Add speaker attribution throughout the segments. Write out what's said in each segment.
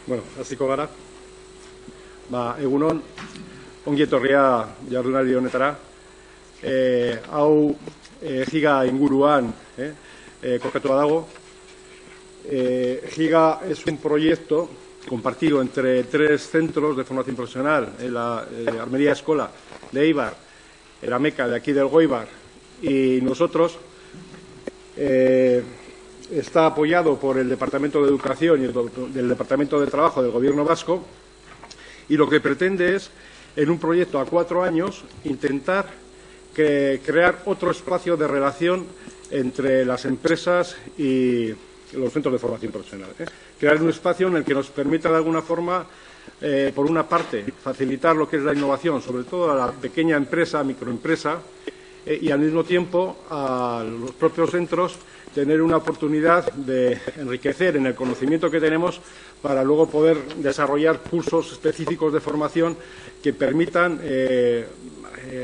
Speaker 1: Bueno, hasiko gara. Egunon, ongi etorria jardunaldi honetara. Hau Giga inguruan kokatua dago. Giga es un proyecto compartido entre 3 centros de formación profesional, la Armería Escola de Eibar, el AMECA de aquí del Goibar y nosotros. Está apoyado por el Departamento de Educación y el Departamento de Trabajo del Gobierno vasco, y lo que pretende es, en un proyecto a 4 años, intentar crear otro espacio de relación entre las empresas y los centros de formación profesional. Crear un espacio en el que nos permita, de alguna forma, por una parte, facilitar lo que es la innovación, sobre todo a la pequeña empresa, microempresa, y al mismo tiempo a los propios centros tener una oportunidad de enriquecer en el conocimiento que tenemos para luego poder desarrollar cursos específicos de formación que permitan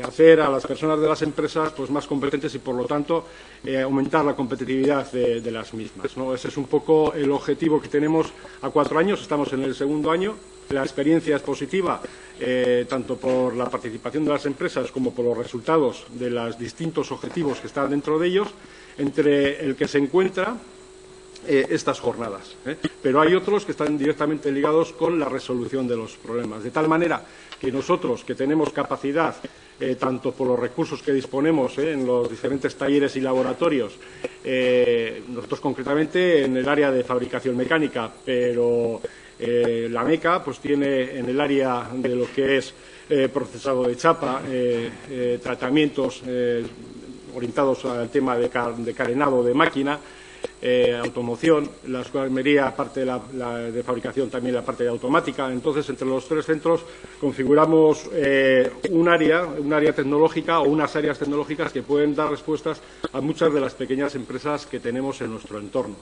Speaker 1: hacer a las personas de las empresas pues, más competentes y, por lo tanto, aumentar la competitividad de las mismas, ¿no? Ese es un poco el objetivo que tenemos a 4 años. Estamos en el 2.º año. La experiencia es positiva, tanto por la participación de las empresas como por los resultados de los distintos objetivos que están dentro de ellos, entre el que se encuentra estas jornadas. Pero hay otros que están directamente ligados con la resolución de los problemas, de tal manera que nosotros, que tenemos capacidad, tanto por los recursos que disponemos en los diferentes talleres y laboratorios, nosotros concretamente en el área de fabricación mecánica, pero la MECA pues tiene en el área de lo que es procesado de chapa, tratamientos orientados al tema de carenado de máquina, automoción, la Escuela de Armería, aparte de fabricación, también la parte de automática. Entonces, entre los 3 centros configuramos un área tecnológica o unas áreas tecnológicas que pueden dar respuestas a muchas de las pequeñas empresas que tenemos en nuestro entorno.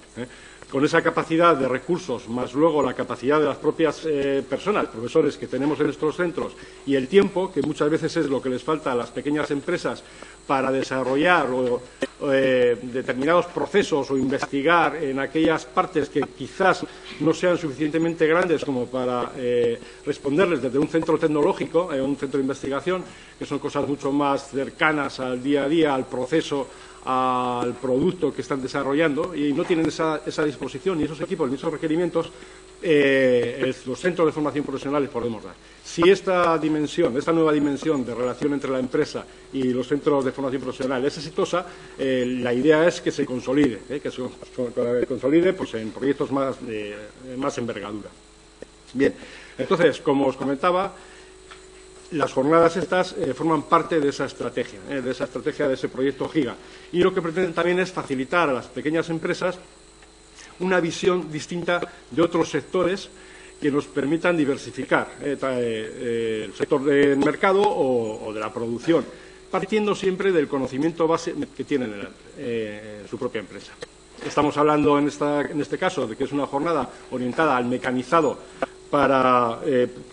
Speaker 1: Con esa capacidad de recursos, más luego la capacidad de las propias personas, profesores que tenemos en nuestros centros, y el tiempo, que muchas veces es lo que les falta a las pequeñas empresas para desarrollar determinados procesos o investigar en aquellas partes que quizás no sean suficientemente grandes como para responderles desde un centro tecnológico, un centro de investigación, que son cosas mucho más cercanas al día a día, al proceso, al producto que están desarrollando, y no tienen esa disposición, ni esos equipos, ni esos requerimientos, los centros de formación profesional les podemos dar. Si esta nueva dimensión de relación entre la empresa y los centros de formación profesional es exitosa, la idea es que se consolide, pues, en proyectos más envergadura. Bien, entonces, como os comentaba, las jornadas estas forman parte de esa estrategia, de ese proyecto Giga. Y lo que pretenden también es facilitar a las pequeñas empresas una visión distinta de otros sectores que nos permitan diversificar el sector del mercado o de la producción, partiendo siempre del conocimiento base que tienen en su propia empresa. Estamos hablando en este caso de que es una jornada orientada al mecanizado para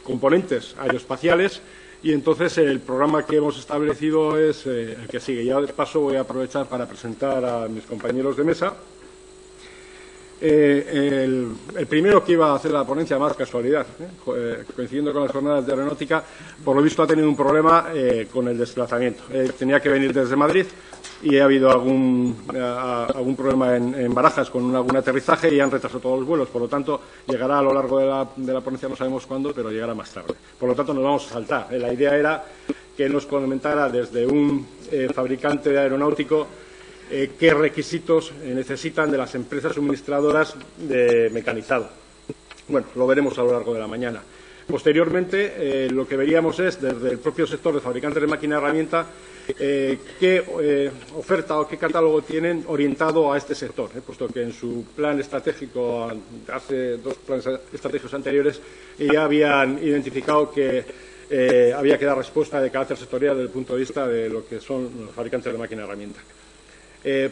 Speaker 1: componentes aeroespaciales. Y entonces el programa que hemos establecido es el que sigue. Ya de paso voy a aprovechar para presentar a mis compañeros de mesa. El primero que iba a hacer la ponencia, más casualidad, coincidiendo con las jornadas de aeronáutica, por lo visto ha tenido un problema con el desplazamiento. Tenía que venir desde Madrid y ha habido algún problema en Barajas con algún aterrizaje y han retrasado todos los vuelos. Por lo tanto, llegará a lo largo de la ponencia, no sabemos cuándo, pero llegará más tarde. Por lo tanto, nos vamos a saltar. La idea era que nos comentara desde un fabricante aeronáutico qué requisitos necesitan de las empresas suministradoras de mecanizado. Bueno, lo veremos a lo largo de la mañana. Posteriormente, lo que veríamos es, desde el propio sector de fabricantes de máquina y herramienta, qué oferta o qué catálogo tienen orientado a este sector, puesto que en su plan estratégico, hace 2 planes estratégicos anteriores, ya habían identificado que había que dar respuesta de carácter sectorial desde el punto de vista de lo que son los fabricantes de máquina y herramienta.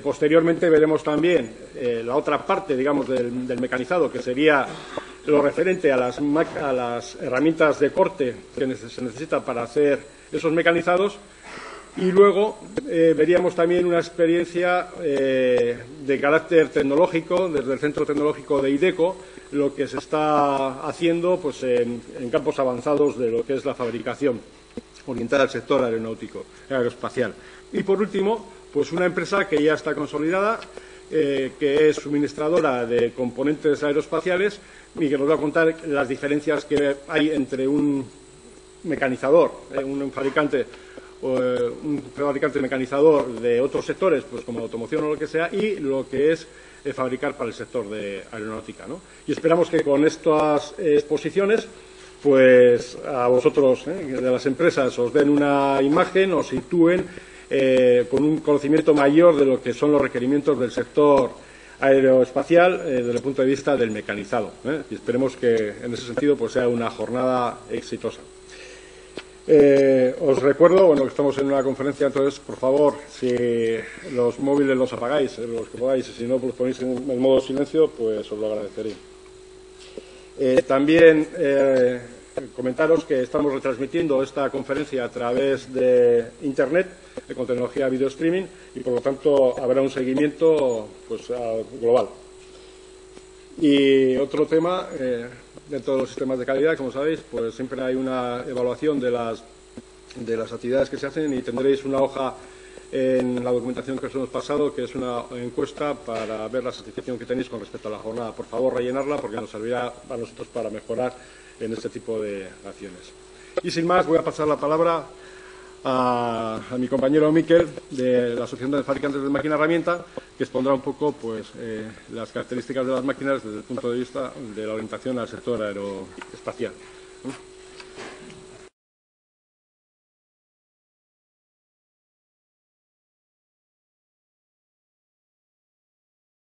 Speaker 1: Posteriormente veremos también la otra parte, digamos, del mecanizado, que sería lo referente a las herramientas de corte que se necesitan para hacer esos mecanizados, Y luego veríamos también una experiencia de carácter tecnológico desde el Centro Tecnológico de IDECO, lo que se está haciendo pues, en campos avanzados de lo que es la fabricación orientada al sector aeroespacial. Y por último, pues una empresa que ya está consolidada, que es suministradora de componentes aeroespaciales y que nos va a contar las diferencias que hay entre un mecanizador, un fabricante mecanizador de otros sectores, pues como automoción o lo que sea, y lo que es fabricar para el sector de aeronáutica, ¿no? Y esperamos que con estas exposiciones, pues a vosotros, de las empresas, os den una imagen, os sitúen con un conocimiento mayor de lo que son los requerimientos del sector aeroespacial desde el punto de vista del mecanizado. Y esperemos que en ese sentido pues sea una jornada exitosa. Os recuerdo, bueno, que estamos en una conferencia, entonces, por favor, si los móviles los apagáis, los que podáis, y si no, pues los ponéis en modo silencio, pues os lo agradecería. También comentaros que estamos retransmitiendo esta conferencia a través de Internet, con tecnología video streaming, y por lo tanto habrá un seguimiento pues, global. Y otro tema, dentro de los sistemas de calidad, como sabéis, pues siempre hay una evaluación de las actividades que se hacen y tendréis una hoja en la documentación que os hemos pasado, que es una encuesta para ver la satisfacción que tenéis con respecto a la jornada. Por favor, rellenarla porque nos servirá a nosotros para mejorar en este tipo de acciones. Y sin más, voy a pasar la palabra a mi compañero Miquel, de la Asociación de Fabricantes de Máquina Herramienta, que expondrá un poco pues, las características de las máquinas desde el punto de vista de la orientación al sector aeroespacial.